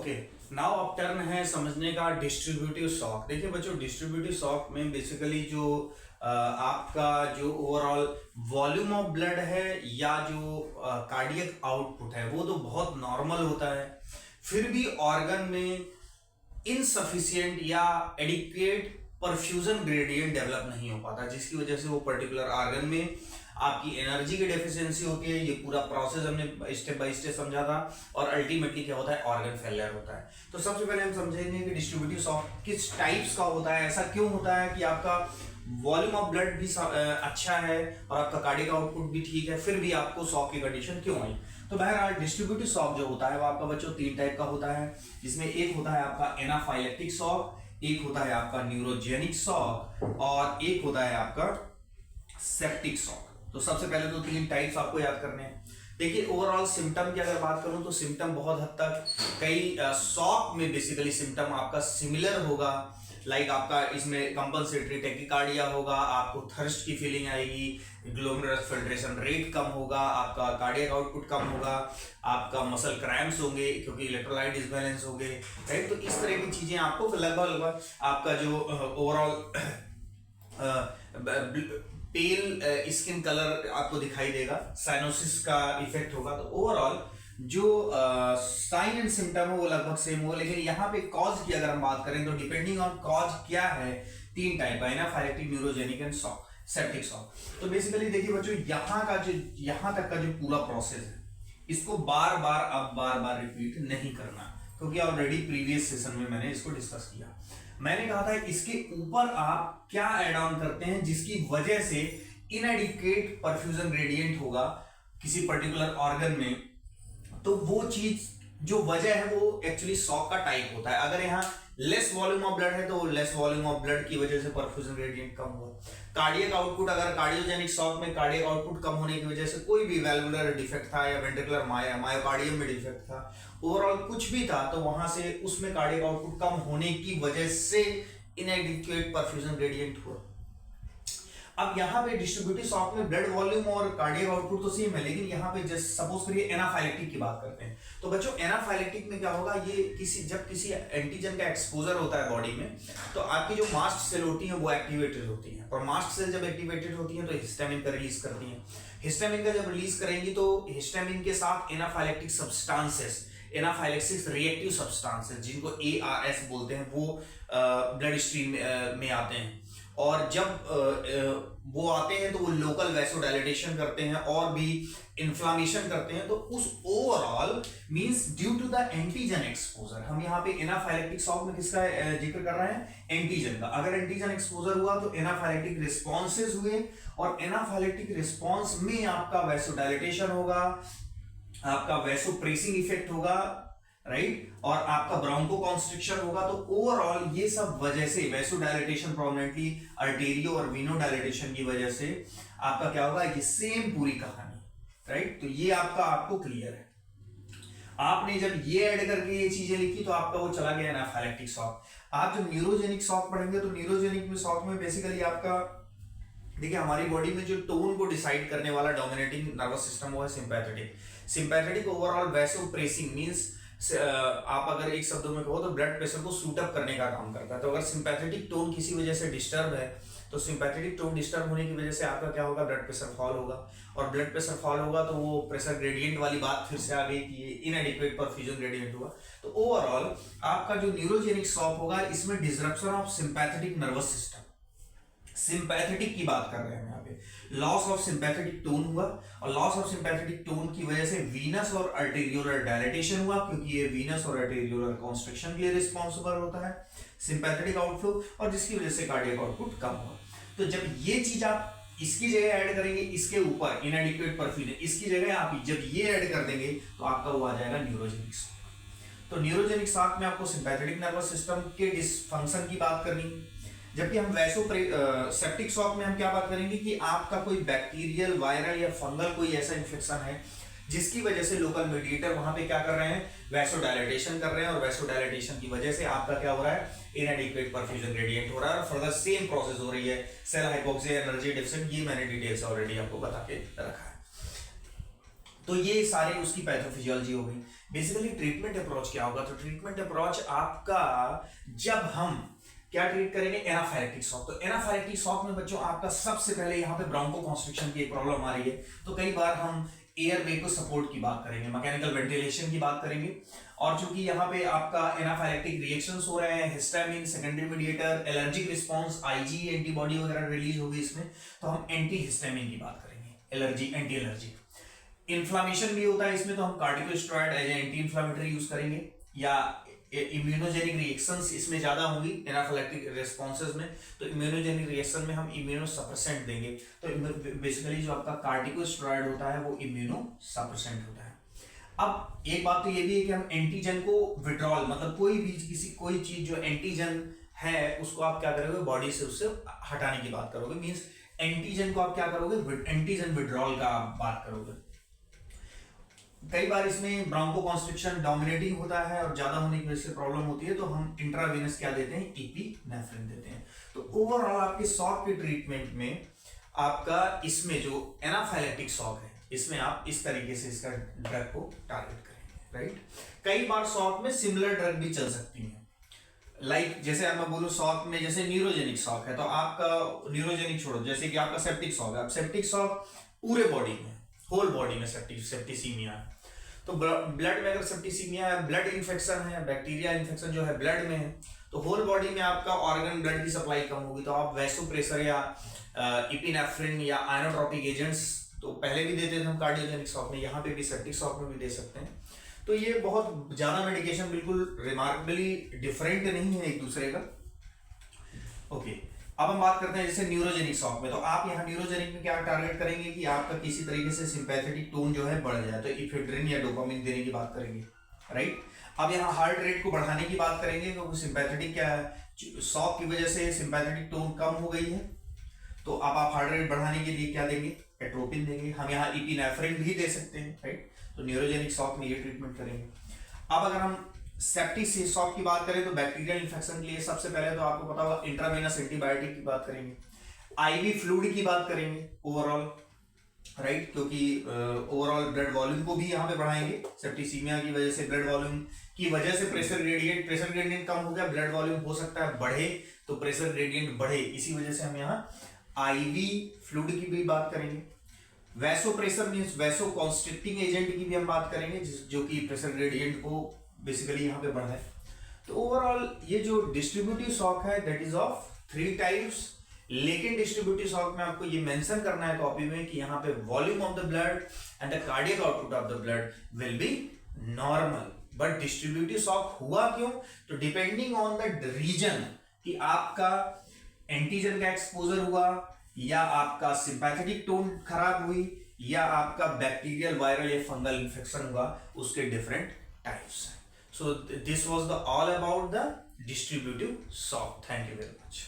Okay, now अब turn है समझने का डिस्ट्रीब्यूटिव शॉक। देखिए बच्चों, डिस्ट्रीब्यूटिव शॉक में बेसिकली जो आपका जो ओवरऑल वॉल्यूम ऑफ ब्लड है या जो कार्डियक आउटपुट है वो तो बहुत नॉर्मल होता है, फिर भी ऑर्गन में इनसफिशिएंट या एडिक्वेट परफ्यूजन ग्रेडियंट डेवलप नहीं हो पाता, जिसकी वजह से वो पर्टिकुलर ऑर्गन में आपकी एनर्जी की डेफिशिएंसी होती है। ये पूरा प्रोसेस हमने स्टेप बाय स्टेप समझा था और अल्टीमेटली क्या होता है, ऑर्गन फेलियर होता है। तो सबसे पहले हम समझेंगे कि डिस्ट्रीब्यूटिव शॉक किस टाइप्स का होता है। ऐसा क्यों होता है कि आपका वॉल्यूम ऑफ ब्लड भी अच्छा है और आपका कार्डियक आउटपुट भी ठीक है, फिर भी आपको शॉक की कंडीशन क्यों आई। तो बहरहाल डिस्ट्रीब्यूटिव शॉक जो होता है वो आपका बच्चों 3 टाइप का होता है, जिसमें एक होता है आपका एनाफाइलेक्टिक शॉक, एक होता है आपका न्यूरोजेनिक शॉक और एक होता है आपका सेप्टिक शॉक। तो सबसे पहले तो 3 टाइप्स आपको याद करने हैं। देखिए ओवरऑल सिम्टम की अगर बात करूं तो सिम्टम बहुत हद तक कई शॉक में बेसिकली सिम्टम आपका सिमिलर होगा। लाइक आपका इसमें कंपल्सेटरी टैकिकार्डिया होगा, आपको थर्स्ट की फीलिंग आएगी, ग्लोमेरुलर फिल्ट्रेशन रेट कम होगा, आपका कार्डियक आउटपुट कम होगा, आपका मसल क्रैम्प्स होंगे क्योंकि इलेक्ट्रोलाइट डिसबैलेंस होंगे, राइट। तो इस तरह की चीजें आपको लगभग आपका जो ओवरऑल पेल स्किन कलर आपको दिखाई देगा, साइनोसिस का इफेक्ट होगा। तो ओवरऑल जो साइन एंड सिम्टम है वो लगभग सेम होगा, लेकिन यहाँ पे कॉज की अगर हम बात करें तो डिपेंडिंग ऑन कॉज क्या है, 3 टाइप का, anaphylactic, neurogenic and shock, septic shock. तो बेसिकली देखिए बच्चों, यहाँ तक का जो पूरा प्रोसेस है इसको बार बार रिपीट नहीं करना, क्योंकि ऑलरेडी प्रीवियस सेशन में मैंने इसको डिस्कस किया। मैंने कहा था इसके ऊपर आप क्या ऐड ऑन करते हैं जिसकी वजह से इनएडिक्वेट परफ्यूजन ग्रेडियंट होगा किसी पर्टिकुलर ऑर्गन में, तो वो चीज जो वजह है वो एक्चुअली शॉक का टाइप होता है। अगर यहाँ लेस वॉल्यूम ऑफ ब्लड है तो लेस वॉल्यूम ऑफ ब्लड की वजह से परफ्यूजन ग्रेडियंट कम हुआ। कार्डियक आउटपुट, अगर कार्डियोजेनिक शॉक में कार्डियक आउटपुट कम होने की वजह से कोई भी वैल्वुलर डिफेक्ट था या वेंट्रिकुलर मायोकार्डियम में डिफेक्ट था, ओवरऑल कुछ भी था, तो वहां से उसमें कार्डियक आउटपुट कम होने की वजह से इनएडिक्वेट परफ्यूजन ग्रेडियंट हुआ। अब यहाँ पे डिस्ट्रीब्यूटिव शॉक में ब्लड वॉल्यूम और कार्डियक आउटपुट तो सेम है, लेकिन यहाँ पे जस्ट सपोज करिए एनाफाइलेक्टिक की बात करते हैं। तो बच्चों एनाफाइलेक्टिक में क्या होगा, ये जब किसी एंटीजन का एक्सपोजर होता है बॉडी में, तो आपकी जो मास्ट सेल होती है वो एक्टिवेटेड होती है, और मास्ट सेल जब एक्टिवेटेड होती है तो हिस्टामिन का रिलीज करती है। हिस्टामिन का जब रिलीज करेंगी तो हिस्टामिन के साथ anaphylactic substances, anaphylaxis reactive substances जिनको ARS बोलते हैं, वो ब्लड स्ट्रीम में आते हैं, और जब वो आते हैं तो वो लोकल वैसोडाइलेटेशन करते हैं और भी इन्फ्लामेशन करते हैं। तो उस overall means due to the antigen exposure, हम यहाँ पे एनाफाइलेक्टिक शॉक में किसका जिक्र कर रहे हैं, एंटीजन का। अगर एंटीजन एक्सपोजर हुआ तो एनाफाइलेक्टिक रिस्पॉन्सेज हुए, और एनाफाइलेक्टिक रिस्पॉन्स में आपका वैसोडाइलेटेशन होगा, आपका वैसोप्रेसिंग इफेक्ट होगा, राइट, और आपका ब्रोंको कॉन्स्ट्रिक्शन होगा। तो ओवरऑल ये सब वजह से वैसोडाइलेटेशन, प्रोमिनेंटली आर्टेरियो और वीनो डायलेटेशन की वजह से आपका क्या होगा, ये सेम पूरी कहानी, राइट। तो ये आपको क्लियर है। आपने जब ये ऐड करके ये चीजें लिखी तो आपका वो चला गया एनाफाइलेक्टिक शॉक। आप जब न्यूरोजेनिक शॉक पढ़ेंगे तो न्यूरोजेनिक में शॉक में बेसिकली आपका देखिए हमारी बॉडी में जो टोन को डिसाइड करने वाला डोमिनेटिंग नर्वस सिस्टम वो है सिंपैथेटिक। सिंपैथेटिक ओवरऑल वैसोप्रेसिंग मींस आप अगर एक शब्दों में कहो तो ब्लड प्रेशर को सूट अप करने का काम करता है। तो अगर सिंपैथेटिक टोन किसी वजह से डिस्टर्ब है तो सिंपैथेटिक टोन डिस्टर्ब होने की वजह से आपका क्या होगा, ब्लड प्रेशर फॉल होगा, और ब्लड प्रेशर फॉल होगा तो वो प्रेशर ग्रेडियंट वाली बात फिर से आ गई कि ये इनएडिक्वेट परफ्यूजन ग्रेडियंट हुआ। तो ओवरऑल आपका जो न्यूरोजेनिक शॉक होगा इसमें disruption of sympathetic nervous system, sympathetic की बात कर रहे हैं यहाँ पे, लॉस ऑफ सिंपैथेटिक टोन हुआ, और लॉस ऑफ सिंपैथेटिक टोन की वजह से वीनस और आर्टेरियोलर डायलेटेशन हुआ, क्योंकि ये वीनस और आर्टेरियोलर कॉन्स्ट्रिक्शन के लिए रिस्पॉन्सिबल होता है सिंपैथेटिक आउटफ्लो, और जिसकी वजह से कार्डियक आउटपुट कम हुआ। तो जब ये चीज आप इसकी जगह ऐड करेंगे, इसके ऊपर इनएडिक्वेट परफ्यूजन, इसकी जगह आप जब ये ऐड कर देंगे तो आपका वो आ जाएगा न्यूरोजेनिक शॉक। तो न्यूरोजेनिक शॉक में आपको सिंपैथेटिक नर्वस सिस्टम के डिसफंक्शन की बात करनी है, जबकि हम सेप्टिक शॉक में हम क्या बात करेंगे कि आपका कोई बैक्टीरियल, वायरल या फंगल कोई ऐसा इन्फेक्शन है जिसकी वजह से लोकल मीडिएटर वहां पे क्या कर रहे हैं, वैसोडाइलेटेशन कर रहे हैं, और वैसोडाइलेटेशन की वजह से आपका क्या हो रहा है, इनएडिक्वेट परफ्यूजन ग्रेडियंट हो रहा है, और फर्दर सेम प्रोसेस हो रही है, सेल हाइपोक्सिया, एनर्जी डेफिशिएंट, ये मैंने डिटेल से ऑलरेडी आपको बता के रखा है। तो ये सारे उसकी पैथोफिजियोलॉजी हो गई। बेसिकली ट्रीटमेंट अप्रोच क्या होगा, तो ट्रीटमेंट अप्रोच आपका जब हम क्या ट्रीट करेंगे, एनाफाइलेक्टिक शॉक। तो एनाफाइलेक्टिक शॉक में बच्चों आपका सबसे पहले यहाँ पे ब्रोंकोकॉन्स्ट्रिक्शन की एक प्रॉब्लम आ रही है, तो कई बार हम एयर वे को सपोर्ट की बात करेंगे, मैकेनिकल वेंटिलेशन की बात करेंगे। और चूंकि यहाँ पे आपका एनाफाइलेक्टिक रिएक्शंस हो रहे हैं, histamine, secondary mediator, allergic response, IG antibody वगैरह रिलीज होगी इसमें, तो हम एंटी हिस्टामिन की बात करेंगे, एलर्जी, एंटी एलर्जी। इन्फ्लामेशन भी होता है इसमें, तो हम corticosteroid as anti inflammatory use करेंगे, या इम्यूनोजेनिक रिएक्शंस इसमें ज्यादा होंगी एनाफिलैक्टिक रिस्पॉन्सेज में, तो इम्यूनोजेनिक रिएक्शन में हम इम्यूनो सप्रेसेंट देंगे। तो बेसिकली जो आपका कार्टिकोस्टेरॉइड होता है वो इम्यूनो सप्रेसेंट होता है। अब एक बात तो ये भी है कि हम एंटीजन को विड्रॉल, मतलब कोई चीज जो एंटीजन है उसको आप क्या करोगे, बॉडी से उससे हटाने की बात करोगे, मीन्स एंटीजन को आप क्या करोगे, एंटीजन विड्रॉल का आप बात करोगे। कई बार इसमें ब्रोंकोकॉन्स्ट्रिक्शन डोमिनेटिंग होता है और ज्यादा होने की वजह से प्रॉब्लम होती है, तो हम इंट्रावेनस क्या देते हैं, इपिनेफ्रिन देते हैं। तो ओवरऑल आपके शॉक के ट्रीटमेंट में आपका इसमें जो एनाफाइलेक्टिक शॉक है इसमें आप इस तरीके से इसका ड्रग को टारगेट करेंगे, राइट। कई बार शॉक में सिमिलर ड्रग भी चल सकती है, लाइक जैसे मैं बोलूं शॉक में, जैसे न्यूरोजेनिक शॉक है तो आपका न्यूरोजेनिक छोड़ो, जैसे कि आपका सेप्टिक शॉक है, अब सेप्टिक शॉक पूरे बॉडी में, होल बॉडी में सेप्टिसीमिया है, तो ब्लड में अगर सेप्टिसीमिया है, ब्लड इन्फेक्शन है, बैक्टीरिया इन्फेक्शन जो है ब्लड में है, तो होल बॉडी में आपका ऑर्गन ब्लड की सप्लाई कम होगी, तो आप वैसोप्रेसर या इपिनेफ्रिन या आइनोट्रोपिक एजेंट्स तो पहले भी देते थे हम कार्डियोजेनिक शॉक में, यहाँ पे भी सेप्टिक शॉक में भी दे सकते हैं। तो ये बहुत ज्यादा मेडिकेशन बिल्कुल रिमार्केबली डिफरेंट नहीं है एक दूसरे का। ओके, अब हम बात करते हैं जैसे न्यूरोजेनिक शॉक में, तो आप यहाँ न्यूरोजेनिक में क्या टारगेट करेंगे कि आपका किसी तरीके से सिंपैथेटिक टोन जो है बढ़ जाए, तो इफेड्रिन या डोपामिन देने की बात करेंगे, राइट। अब यहाँ हार्ट रेट को बढ़ाने की बात करेंगे, क्योंकि सिंपैथेटिक क्या है, शॉक की वजह से सिंपैथेटिक टोन कम हो गई है, तो अब आप हार्ट रेट बढ़ाने के लिए क्या देंगे, एट्रोपिन देंगे। हम यहाँ इपिनेफ्रिन भी दे सकते हैं, राइट। तो न्यूरोजेनिक शॉक में ये ट्रीटमेंट करेंगे। अब अगर हम सेप्टिक शॉक की बात करें तो बैक्टीरियल इन्फेक्शन के लिए सबसे पहले तो आपको पता होगा इंट्रावेनस एंटीबायोटिक की बात करेंगे, आईवी फ्लूइड की बात करेंगे ओवरऑल, राइट, क्योंकि ओवरऑल ब्लड वॉल्यूम को भी यहाँ पे बढ़ाएंगे। सेप्टिसीमिया की वजह से ब्लड वॉल्यूम की वजह से प्रेशर ग्रेडियंट कम हो गया, ब्लड वॉल्यूम हो सकता है बढ़े, तो प्रेशर ग्रेडियंट बढ़े, इसी वजह से हम यहाँ आईवी फ्लूइड की भी बात करेंगे। वैसोप्रेसर मींस वैसो कॉन्स्ट्रिक्टिंग एजेंट की भी हम बात करेंगे, जो कि प्रेशर ग्रेडियंट को बेसिकली यहाँ पे बढ़ाए। तो ओवरऑल ये जो डिस्ट्रीब्यूटिव शॉक है दैट इज ऑफ 3 टाइप्स, लेकिन डिस्ट्रीब्यूटिव शॉक में आपको ये मेंशन करना है कॉपी में कि यहाँ पे volume of the blood and the cardiac output of the blood will be normal. But distributive shock हुआ क्यों, तो डिपेंडिंग ऑन द रीजन कि आपका एंटीजन का एक्सपोजर हुआ, या आपका सिंपैथेटिक टोन खराब हुई, या आपका बैक्टीरियल, वायरल या फंगल इन्फेक्शन हुआ, उसके डिफरेंट टाइप्स हैं। So this was all about the distributive shock. Thank you very much.